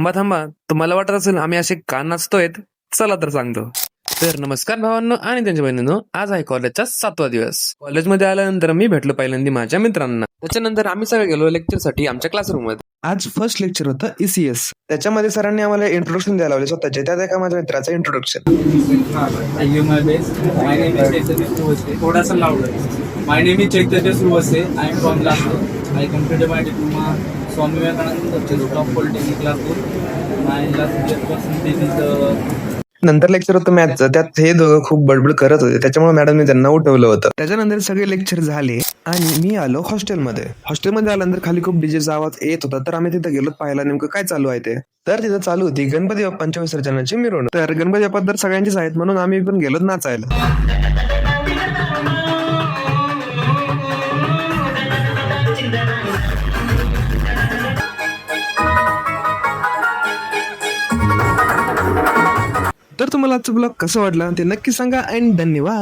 थांबा थांबा, तुम्हाला वाटत असेल आम्ही असे का नाचतोय? चला तर सांगतो. तर नमस्कार भावांनो आणि त्यांच्या बहिणींनो, आज आहे कॉलेजचा 7वा दिवस. कॉलेजमध्ये आल्यानंतर मी भेटलो पहिल्यांदा माझ्या मित्रांना. त्याच्यानंतर आम्ही सगळे गेलो लेक्चरसाठी आमच्या क्लासरूम मध्ये. आज फर्स्ट लेक्चर होतं ECS. त्याच्यामध्ये सरांनी आम्हाला इंट्रोडक्शन द्यायला लावले स्वतःचे. त्यात एका माझ्या मित्राचं इंट्रोडक्शन. थोडासा लावलं. My name is Chaitanya Suravase. I am from Latur. I completed my diploma Swami Vivekananda top polytechnic Latur. My last year percentage is नंतर लेक्चर होतं मॅथचं. त्यात हे दोघं खूप बडबड करत होते, त्याच्यामुळे मॅडमने त्यांना उठवलं होतं. त्याच्यानंतर सगळे लेक्चर झाले आणि मी आलो हॉस्टेलमध्ये. हॉस्टेलमध्ये आल्यानंतर खाली खूप डीजेचा आवाज येत होता, तर आम्ही तिथे गेलो पाहायला नेमकं काय चालू आहे ते. तर तिथं चालू होती गणपती बाप्पांच्या विसर्जनाची मिरवणूक. तर गणपती बाप्पा तर सगळ्यांचीच आहेत म्हणून आम्ही पण गेलो नाचायला. तर तुम्हाला आजचा ब्लॉग कसं वाटलं ते नक्की सांगा आणि धन्यवाद.